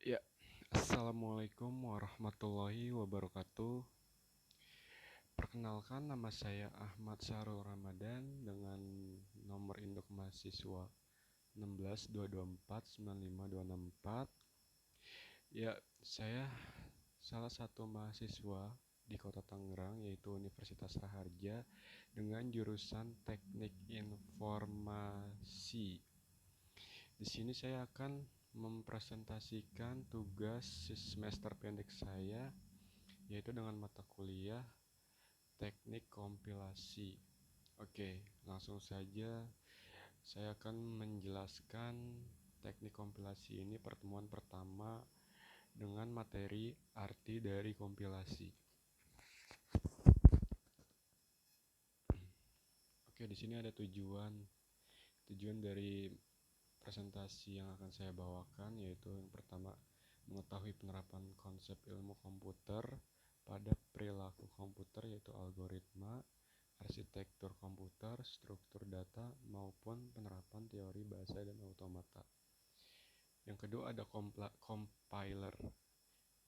Ya, Assalamualaikum warahmatullahi wabarakatuh. Perkenalkan, nama saya Ahmad Sahrul Ramadan dengan nomor induk mahasiswa 1622495264. Ya, saya salah satu mahasiswa di Kota Tangerang, yaitu Universitas Raharja, dengan jurusan Teknik Informasi. Di sini saya akan mempresentasikan tugas semester pendek saya, yaitu dengan mata kuliah teknik kompilasi. Oke, langsung saja saya akan menjelaskan teknik kompilasi ini pertemuan pertama dengan materi arti dari kompilasi. Oke, di sini ada tujuan dari presentasi yang akan saya bawakan, yaitu yang pertama, mengetahui penerapan konsep ilmu komputer pada perilaku komputer, yaitu algoritma, arsitektur komputer, struktur data, maupun penerapan teori bahasa dan automata. Yang kedua ada compiler.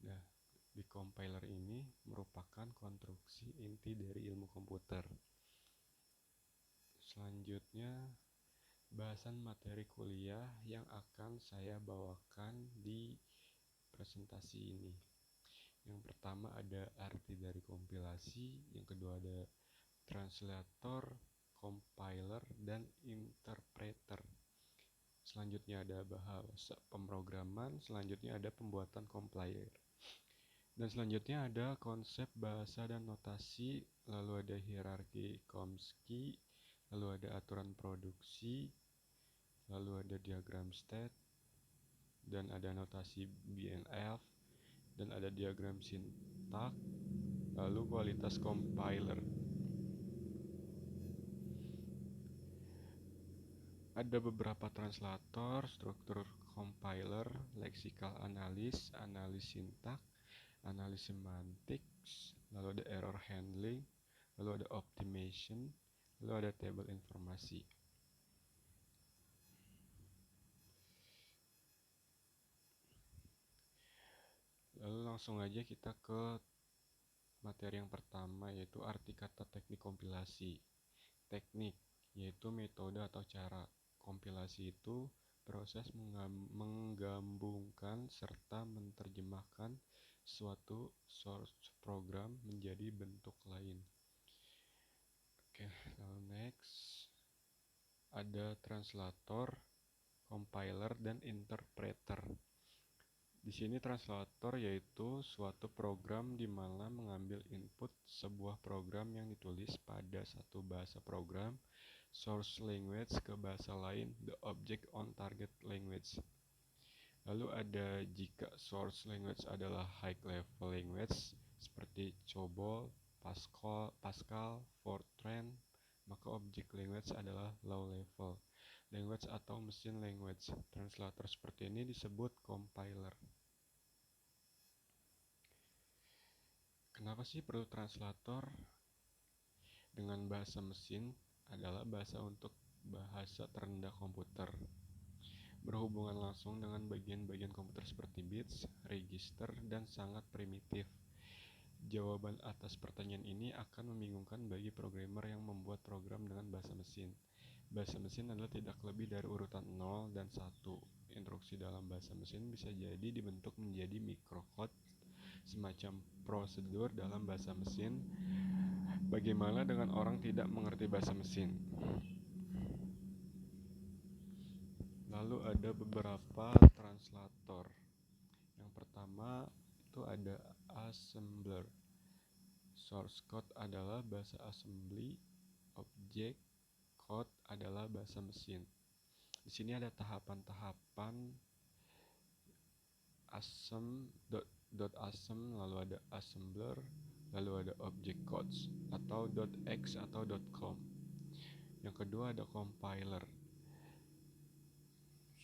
Nah, di compiler ini merupakan konstruksi inti dari ilmu komputer. Selanjutnya, bahasan materi kuliah yang akan saya bawakan di presentasi ini. Yang pertama ada arti dari kompilasi, yang kedua ada translator, compiler, dan interpreter. Selanjutnya ada bahasa pemrograman, selanjutnya ada pembuatan compiler. Dan selanjutnya ada konsep bahasa dan notasi, lalu ada hierarki Chomsky, lalu ada aturan produksi, lalu ada diagram state, dan ada notasi BNF, dan ada diagram sintak, lalu kualitas compiler. Ada beberapa translator, struktur compiler, leksikal analis, analis sintak, analis semantik, lalu ada error handling, lalu ada optimization, lalu ada table informasi. Lalu langsung aja kita ke materi yang pertama, yaitu arti kata teknik kompilasi. Teknik yaitu metode atau cara. Kompilasi itu proses menggabungkan serta menerjemahkan suatu source program menjadi bentuk lain. Oke, lalu next ada translator, compiler, dan interpreter. Di sini translator yaitu suatu program di mana mengambil input sebuah program yang ditulis pada satu bahasa program source language ke bahasa lain, the object on target language. Lalu ada jika source language adalah high level language seperti COBOL, Pascal, Fortran, maka object language adalah low level language atau mesin language. Translator seperti ini disebut compiler. Kenapa sih perlu translator? Dengan bahasa mesin adalah bahasa untuk bahasa terendah komputer, berhubungan langsung dengan bagian-bagian komputer seperti bits, register, dan sangat primitif. Jawaban atas pertanyaan ini akan membingungkan bagi programmer yang membuat program dengan bahasa mesin. Bahasa mesin adalah tidak lebih dari urutan 0 dan 1. Instruksi dalam bahasa mesin bisa jadi dibentuk menjadi microcode, semacam prosedur dalam bahasa mesin. Bagaimana dengan orang tidak mengerti bahasa mesin? Lalu ada beberapa translator. Yang pertama itu ada assembler. Source code adalah bahasa assembly, object code adalah bahasa mesin. Di sini ada tahapan-tahapan assem, lalu ada assembler, lalu ada object codes atau .x atau .com. Yang kedua ada compiler.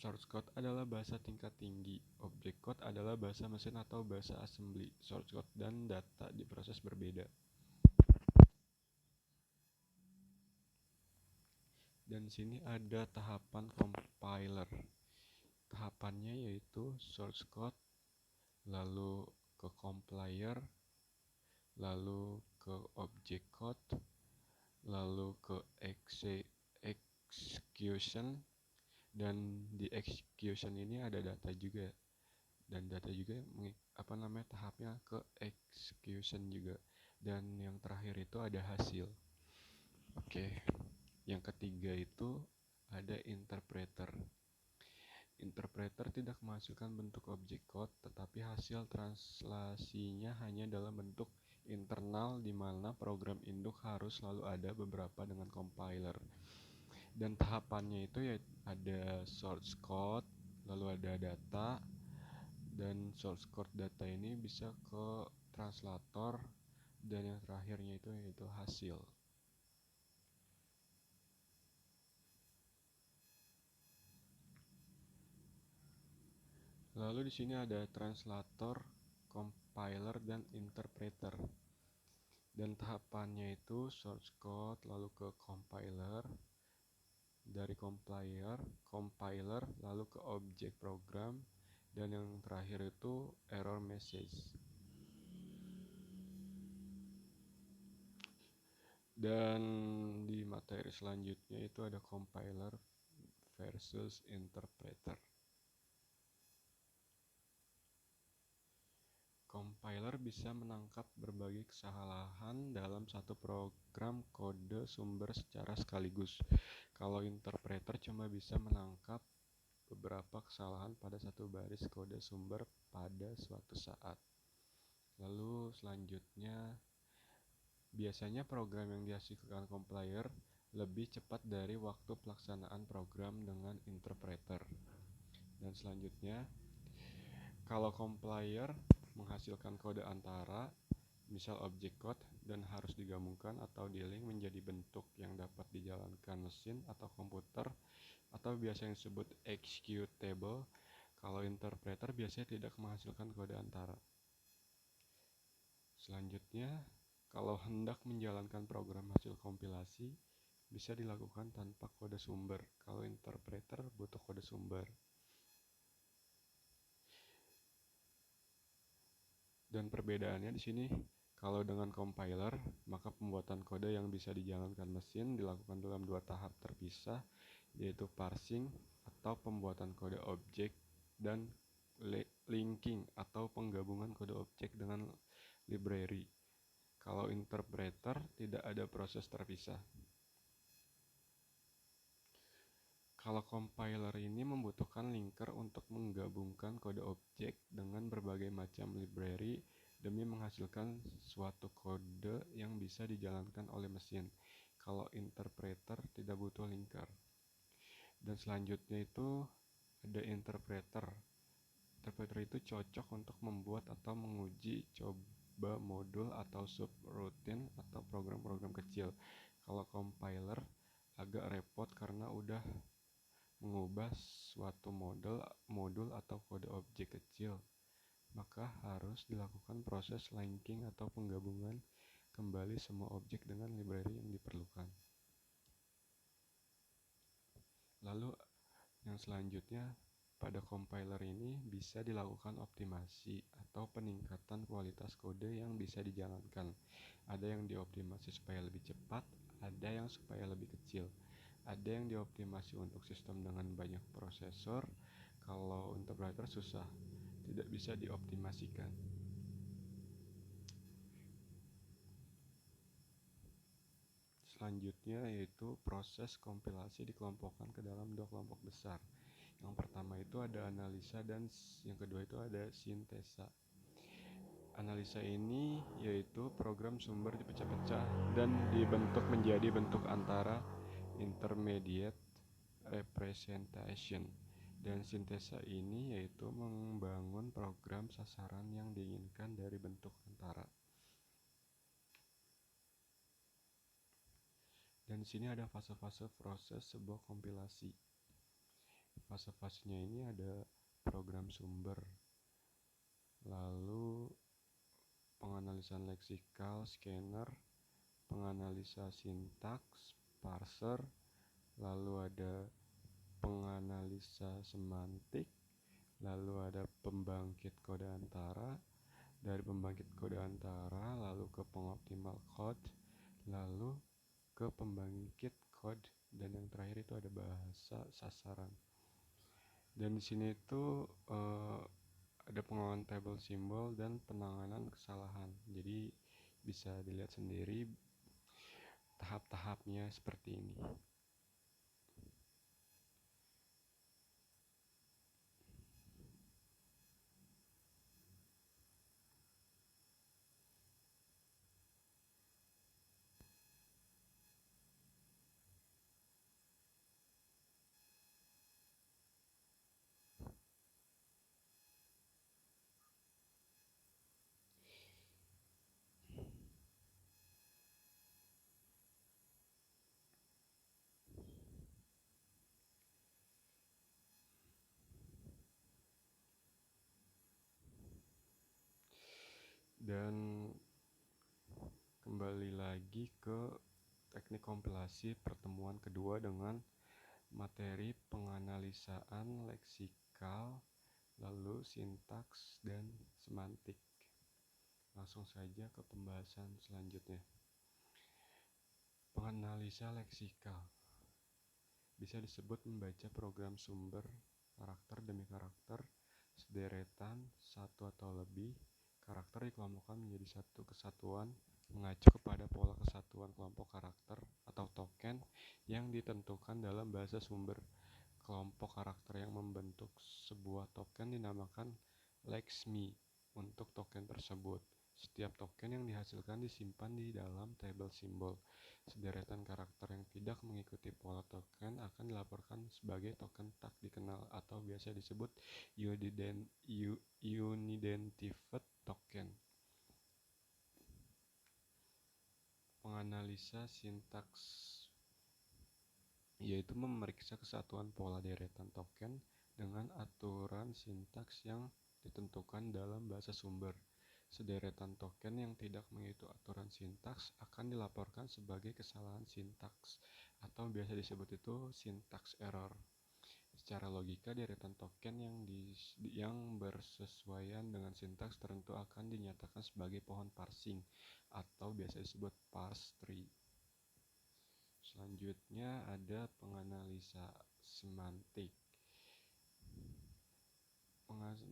Source code adalah bahasa tingkat tinggi, object code adalah bahasa mesin atau bahasa assembly. Source code dan data diproses berbeda. Dan sini ada tahapan compiler. Tahapannya yaitu source code, lalu ke compiler, lalu ke object code, lalu ke execution, dan di execution ini ada data juga, dan data juga tahapnya ke execution juga, dan yang terakhir itu ada hasil. Oke, yang ketiga itu ada interpreter. Interpreter tidak menghasilkan bentuk objek code, tetapi hasil translasinya hanya dalam bentuk internal, di mana program induk harus selalu ada beberapa dengan compiler. Dan tahapannya itu ya ada source code, lalu ada data, dan source code data ini bisa ke translator, dan yang terakhirnya itu yaitu hasil. Lalu di sini ada translator, compiler, dan interpreter. Dan tahapannya itu source code, lalu ke compiler, dari compiler, lalu ke object program, dan yang terakhir itu error message. Dan di materi selanjutnya itu ada compiler versus interpreter. Compiler bisa menangkap berbagai kesalahan dalam satu program kode sumber secara sekaligus. Kalau interpreter cuma bisa menangkap beberapa kesalahan pada satu baris kode sumber pada suatu saat. Lalu selanjutnya, biasanya program yang dihasilkan compiler lebih cepat dari waktu pelaksanaan program dengan interpreter. Dan selanjutnya, kalau compiler menghasilkan kode antara, misal object code, dan harus digabungkan atau di-link menjadi bentuk yang dapat dijalankan mesin atau komputer, atau biasa yang disebut executable. Kalau interpreter biasanya tidak menghasilkan kode antara. Selanjutnya, kalau hendak menjalankan program hasil kompilasi, bisa dilakukan tanpa kode sumber. Kalau interpreter butuh kode sumber. Dan perbedaannya di sini, kalau dengan compiler, maka pembuatan kode yang bisa dijalankan mesin dilakukan dalam dua tahap terpisah, yaitu parsing atau pembuatan kode objek, dan linking atau penggabungan kode objek dengan library. Kalau interpreter tidak ada proses terpisah. Kalau compiler ini membutuhkan linker untuk menggabungkan kode objek dengan berbagai macam library demi menghasilkan suatu kode yang bisa dijalankan oleh mesin. Kalau interpreter tidak butuh linker. Dan selanjutnya itu ada interpreter. Interpreter itu cocok untuk membuat atau menguji coba modul atau subroutine atau program-program kecil. Kalau compiler agak repot karena udah mengubah suatu modul atau kode objek kecil, maka harus dilakukan proses linking atau penggabungan kembali semua objek dengan library yang diperlukan. Lalu yang selanjutnya, pada compiler ini bisa dilakukan optimasi atau peningkatan kualitas kode yang bisa dijalankan. Ada yang dioptimasi supaya lebih cepat, ada yang supaya lebih kecil. Ada yang dioptimasi untuk sistem dengan banyak prosesor. Kalau interpreter susah, tidak bisa dioptimasikan. Selanjutnya yaitu proses kompilasi dikelompokkan ke dalam dua kelompok besar. Yang pertama itu ada analisa, dan yang kedua itu ada sintesa. Analisa ini yaitu program sumber dipecah-pecah dan dibentuk menjadi bentuk antara intermediate representation. Dan sintesa ini yaitu membangun program sasaran yang diinginkan dari bentuk antara. Dan di sini ada fase-fase proses sebuah kompilasi. Fase-fasenya ini ada program sumber, lalu penganalisan leksikal, scanner, penganalisa sintaks, parser, lalu ada penganalisa semantik, lalu ada pembangkit kode antara, dari pembangkit kode antara lalu ke pengoptimal code, lalu ke pembangkit code, dan yang terakhir itu ada bahasa sasaran. Dan di sini itu ada pengelolaan table simbol dan penanganan kesalahan. Jadi bisa dilihat sendiri tahap-tahapnya seperti ini. Dan kembali lagi ke teknik kompilasi pertemuan kedua dengan materi penganalisaan leksikal, lalu sintaks dan semantik. Langsung saja ke pembahasan selanjutnya. Penganalisa leksikal bisa disebut membaca program sumber karakter demi karakter, sederetan, satu atau lebih karakter dikelompokkan menjadi satu kesatuan mengacu kepada pola kesatuan kelompok karakter atau token yang ditentukan dalam bahasa sumber. Kelompok karakter yang membentuk sebuah token dinamakan lexeme untuk token tersebut. Setiap token yang dihasilkan disimpan di dalam table simbol. Sederetan karakter yang tidak mengikuti pola token akan dilaporkan sebagai token tak dikenal atau biasa disebut unidentified token. Penganalisa sintaks yaitu memeriksa kesatuan pola deretan token dengan aturan sintaks yang ditentukan dalam bahasa sumber. Sederetan token yang tidak mengikuti aturan sintaks akan dilaporkan sebagai kesalahan sintaks atau biasa disebut itu syntax error. Secara logika, deretan token yang bersesuaian dengan sintaks tertentu akan dinyatakan sebagai pohon parsing atau biasa disebut parse tree. Selanjutnya ada penganalisa semantik.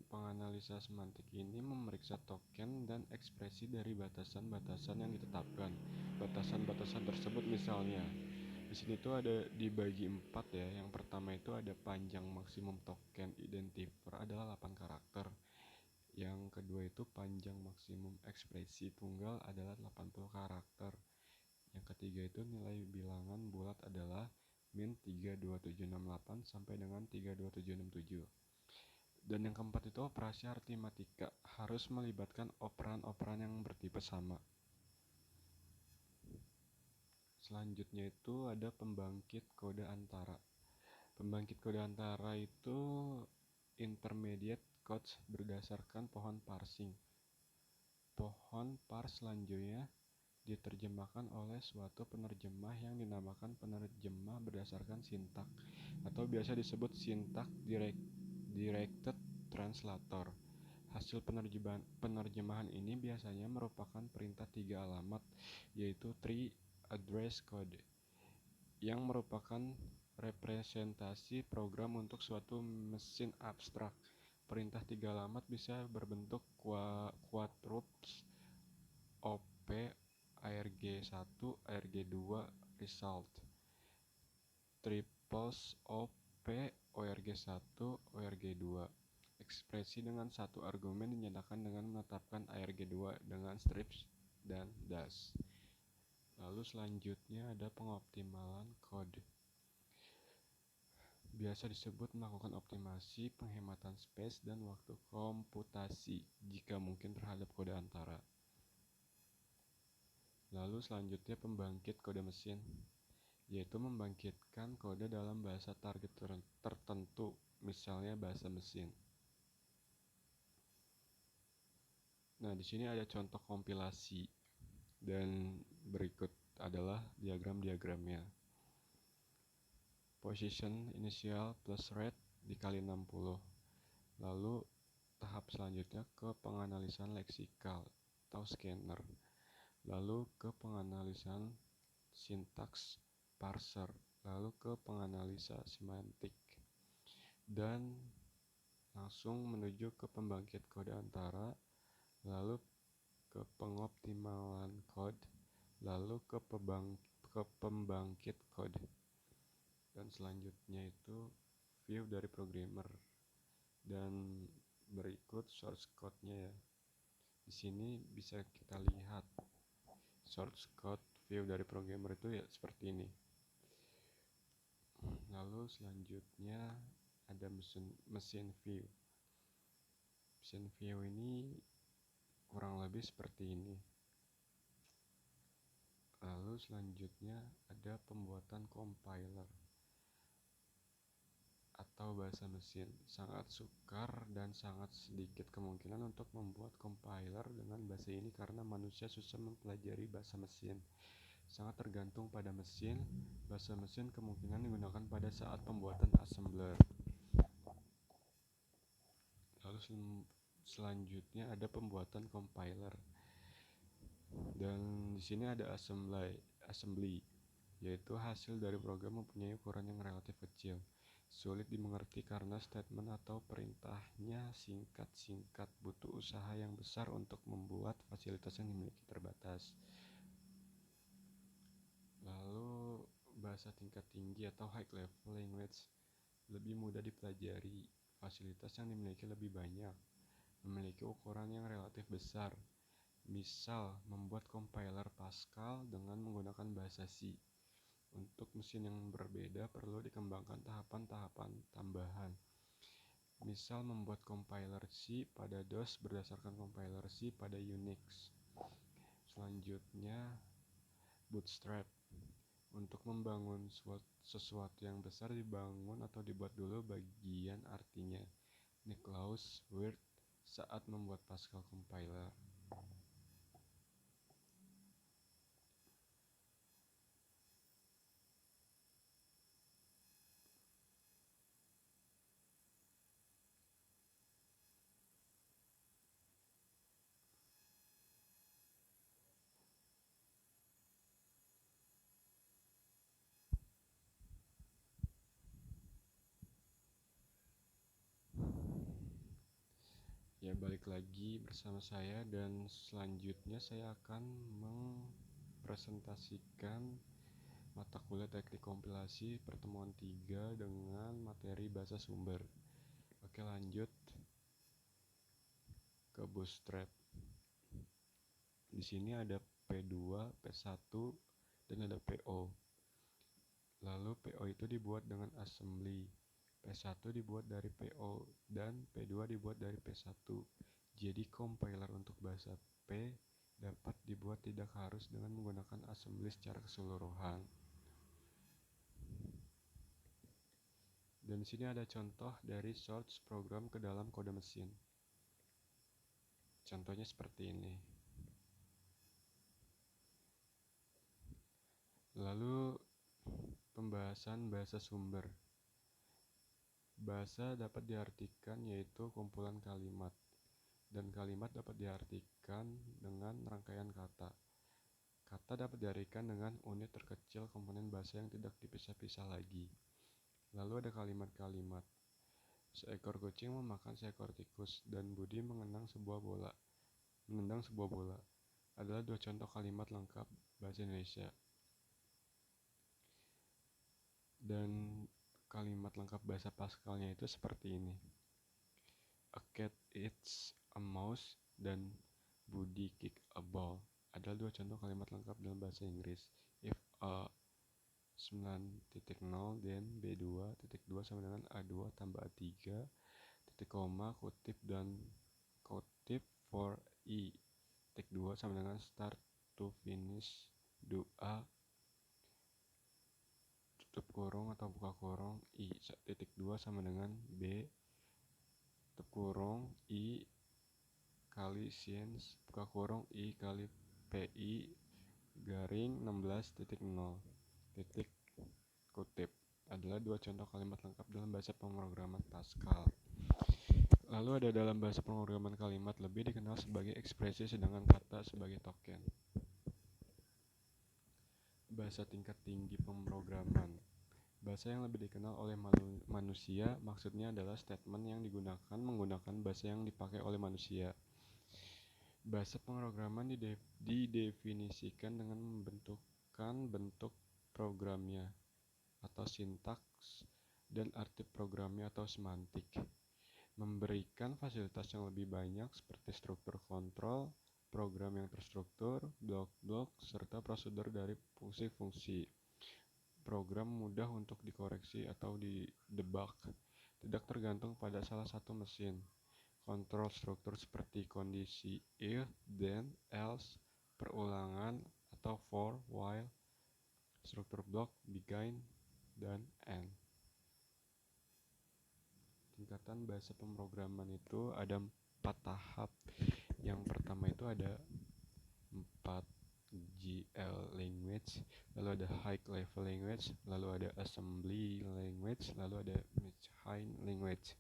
Penganalisa semantik ini memeriksa token dan ekspresi dari batasan-batasan yang ditetapkan. Batasan-batasan tersebut misalnya, di sini tuh ada dibagi 4 ya. Yang pertama itu ada panjang maksimum token identifier adalah 8 karakter. Yang kedua itu panjang maksimum ekspresi tunggal adalah 80 karakter. Yang ketiga itu nilai bilangan bulat adalah min 32768 sampai dengan 32767. Dan yang keempat itu operasi aritmatika, harus melibatkan operan-operan yang bertipe sama. Selanjutnya itu ada pembangkit kode antara. Pembangkit kode antara itu intermediate codes berdasarkan pohon parsing. Pohon parse selanjutnya diterjemahkan oleh suatu penerjemah yang dinamakan penerjemah berdasarkan sintak atau biasa disebut sintak directed translator. Hasil penerjemahan ini biasanya merupakan perintah 3 alamat, yaitu tree address code, yang merupakan representasi program untuk suatu mesin abstrak. Perintah 3 alamat bisa berbentuk quadruples op, arg1, arg2, result, triples op, org1, org2. Ekspresi dengan satu argumen dinyatakan dengan menetapkan arg2 dengan strips dan dash. Lalu selanjutnya ada pengoptimalan kode. Biasa disebut melakukan optimasi, penghematan space dan waktu komputasi jika mungkin terhadap kode antara. Lalu selanjutnya pembangkit kode mesin, yaitu membangkitkan kode dalam bahasa target tertentu, misalnya bahasa mesin. Nah, di sini ada contoh kompilasi dan berikut adalah diagram-diagramnya. Position initial plus rate dikali 60. Lalu tahap selanjutnya ke penganalisan leksikal atau scanner. Lalu ke penganalisan sintaks parser. Lalu ke penganalisa semantik. Dan langsung menuju ke pembangkit kode antara, lalu ke pengoptimalan kode, lalu ke pembangkit kode. Dan selanjutnya itu view dari programmer. Dan berikut source code-nya ya. Di sini bisa kita lihat source code view dari programmer itu ya seperti ini. Lalu selanjutnya ada mesin view. Mesin view ini kurang lebih seperti ini. Lalu selanjutnya ada pembuatan compiler atau bahasa mesin. Sangat sukar dan sangat sedikit kemungkinan untuk membuat compiler dengan bahasa ini karena manusia susah mempelajari bahasa mesin. Sangat tergantung pada mesin. Bahasa mesin kemungkinan digunakan pada saat pembuatan assembler. Lalu selanjutnya ada pembuatan compiler. Dan di sini ada assembly, yaitu hasil dari program mempunyai ukuran yang relatif kecil. Sulit dimengerti karena statement atau perintahnya singkat-singkat, butuh usaha yang besar untuk membuat fasilitas yang dimiliki terbatas. Lalu bahasa tingkat tinggi atau high level language lebih mudah dipelajari, fasilitas yang dimiliki lebih banyak, memiliki ukuran yang relatif besar. Misal, membuat compiler Pascal dengan menggunakan bahasa C. Untuk mesin yang berbeda perlu dikembangkan tahapan-tahapan tambahan. Misal, membuat compiler C pada DOS berdasarkan compiler C pada Unix. Selanjutnya, bootstrap. Untuk membangun sesuatu yang besar dibangun atau dibuat dulu bagian artinya. Niklaus Wirth saat membuat Pascal compiler. Ya, balik lagi bersama saya dan selanjutnya saya akan mempresentasikan mata kuliah teknik kompilasi pertemuan 3 dengan materi bahasa sumber. Oke, lanjut ke Bootstrap. Di sini ada P2, P1, dan ada PO. Lalu PO itu dibuat dengan assembly. P1 dibuat dari PO dan P2 dibuat dari P1. Jadi compiler untuk bahasa P dapat dibuat tidak harus dengan menggunakan assembly secara keseluruhan. Dan di sini ada contoh dari source program ke dalam kode mesin. Contohnya seperti ini. Lalu pembahasan bahasa sumber. Bahasa dapat diartikan yaitu kumpulan kalimat, dan kalimat dapat diartikan dengan rangkaian kata. Kata dapat diartikan dengan unit terkecil komponen bahasa yang tidak dipisah-pisah lagi. Lalu ada kalimat-kalimat. Seekor kucing memakan seekor tikus, dan Budi menendang sebuah bola. Adalah dua contoh kalimat lengkap bahasa Indonesia. Dan kalimat lengkap bahasa Pascalnya itu seperti ini. A cat eats a mouse dan Budi kick a ball adalah dua contoh kalimat lengkap dalam bahasa Inggris. If A 9.0 then B2.2 sama dengan A2 tambah A3 titik koma kutip dan kutip for I titik 2 sama dengan start to finish do A tutup kurung atau buka kurung I titik 2 sama dengan B tutup kurung I kali since buka kurung I kali PI garing 16.0 titik kutip adalah dua contoh kalimat lengkap dalam bahasa pemrograman Pascal. Lalu ada dalam bahasa pemrograman kalimat lebih dikenal sebagai ekspresi sedangkan kata sebagai token. Bahasa tingkat tinggi pemrograman. Bahasa yang lebih dikenal oleh manusia maksudnya adalah statement yang digunakan menggunakan bahasa yang dipakai oleh manusia. Bahasa pemrograman didefinisikan dengan membentukkan bentuk programnya atau sintaks dan arti programnya atau semantik, memberikan fasilitas yang lebih banyak seperti struktur kontrol, program yang terstruktur, blok-blok, serta prosedur dari fungsi-fungsi. Program mudah untuk dikoreksi atau didebug, tidak tergantung pada salah satu mesin. Kontrol struktur seperti kondisi if, then, else, perulangan, atau for, while, struktur blok, begin, dan end. Tingkatan bahasa pemrograman itu ada 4 tahap. Yang pertama itu ada 4GL language, lalu ada high level language, lalu ada assembly language, lalu ada machine language.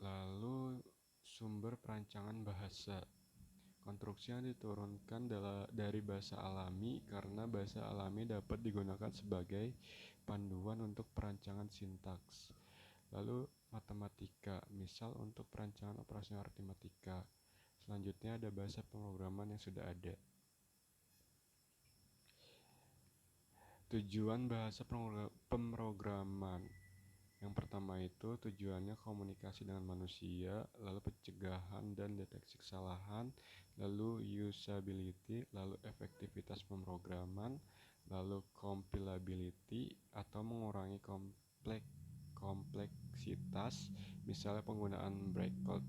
Lalu sumber perancangan bahasa. Konstruksi yang diturunkan dari bahasa alami karena bahasa alami dapat digunakan sebagai panduan untuk perancangan sintaks. Lalu matematika, misal untuk perancangan operasi aritmatika. Selanjutnya ada bahasa pemrograman yang sudah ada. Tujuan bahasa pemrograman. Yang pertama itu tujuannya komunikasi dengan manusia, lalu pencegahan dan deteksi kesalahan, lalu usability, lalu efektivitas pemrograman, lalu compilability atau mengurangi kompleksitas, misalnya penggunaan breakcode,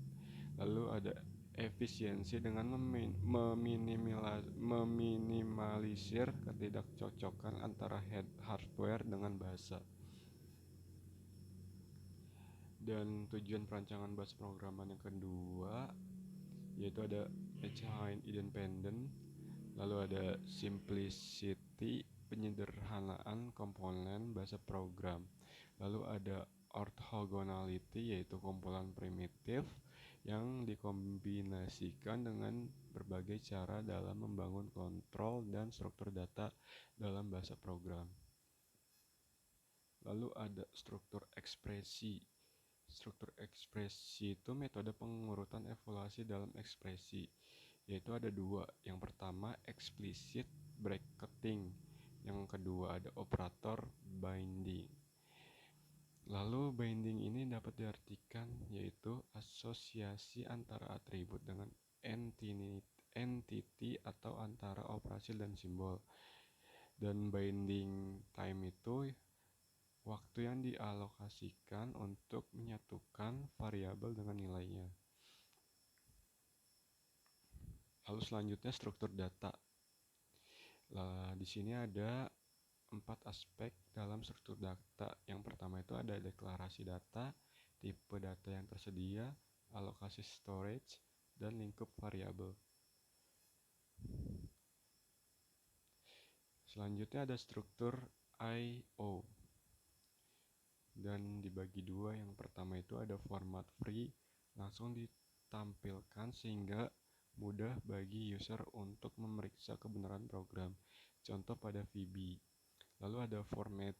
lalu ada efisiensi dengan meminimalisir ketidakcocokan antara hardware dengan bahasa. Dan tujuan perancangan bahasa pemrograman yang kedua yaitu ada machine independent, lalu ada simplicity, penyederhanaan komponen bahasa program, lalu ada orthogonality yaitu komponen primitif yang dikombinasikan dengan berbagai cara dalam membangun kontrol dan struktur data dalam bahasa program. Lalu ada struktur ekspresi. Struktur ekspresi itu metode pengurutan evaluasi dalam ekspresi, yaitu ada 2. Yang pertama explicit bracketing, yang kedua ada operator binding. Lalu binding ini dapat diartikan yaitu asosiasi antara atribut dengan entity atau antara operasi dan simbol. Dan binding time itu waktu yang dialokasikan untuk menyatukan variabel dengan nilainya. Lalu selanjutnya struktur data. Di sini ada 4 aspek dalam struktur data. Yang pertama itu ada deklarasi data, tipe data yang tersedia, alokasi storage, dan lingkup variabel. Selanjutnya ada struktur I/O. Dan dibagi 2, yang pertama itu ada format free, langsung ditampilkan sehingga mudah bagi user untuk memeriksa kebenaran program, contoh pada VB. Lalu ada format,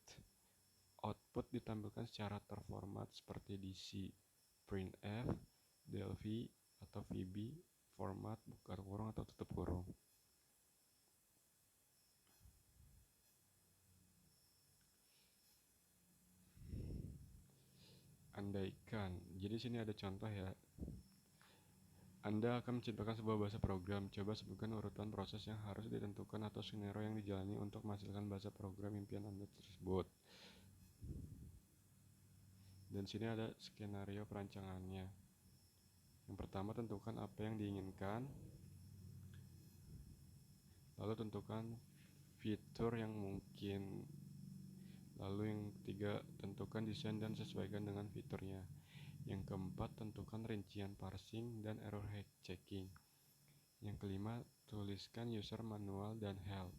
output ditampilkan secara terformat seperti DC, printf, delphi, atau VB, format buka kurung atau tutup kurung. Andaikan, jadi sini ada contoh ya. Anda akan menciptakan sebuah bahasa program. Coba sebutkan urutan proses yang harus ditentukan atau skenario yang dijalani untuk menghasilkan bahasa program impian Anda tersebut. Dan sini ada skenario perancangannya. Yang pertama, tentukan apa yang diinginkan. Lalu tentukan fitur yang mungkin. Lalu yang ketiga, tentukan desain dan sesuaikan dengan fiturnya. Yang keempat, tentukan rincian parsing dan error checking. Yang kelima, tuliskan user manual dan help.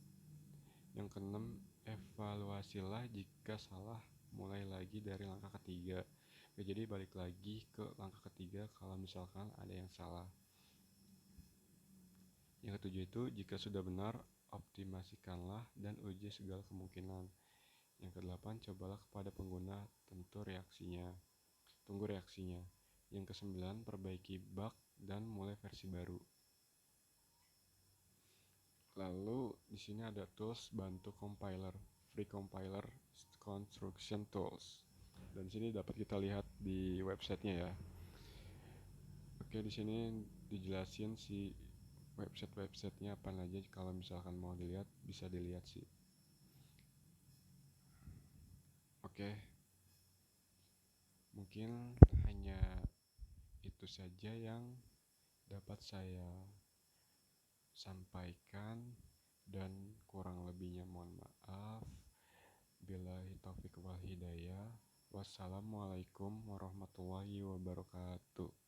Yang keenam, evaluasilah jika salah mulai lagi dari langkah ketiga. Oke, jadi balik lagi ke langkah ketiga kalau misalkan ada yang salah. Yang ketujuh itu, jika sudah benar, optimasikanlah dan uji segala kemungkinan. Yang kedelapan, cobalah kepada pengguna, tunggu reaksinya. Yang kesembilan, perbaiki bug dan mulai versi baru. Lalu di sini ada tools bantu compiler, free compiler construction tools. Dan sini dapat kita lihat di websitenya ya. Oke, di sini dijelasin si websitenya apa aja. Kalau misalkan mau dilihat, bisa dilihat sih. Oke, mungkin hanya itu saja yang dapat saya sampaikan, dan kurang lebihnya mohon maaf. Billahi taufiq wal hidayah. Wassalamualaikum warahmatullahi wabarakatuh.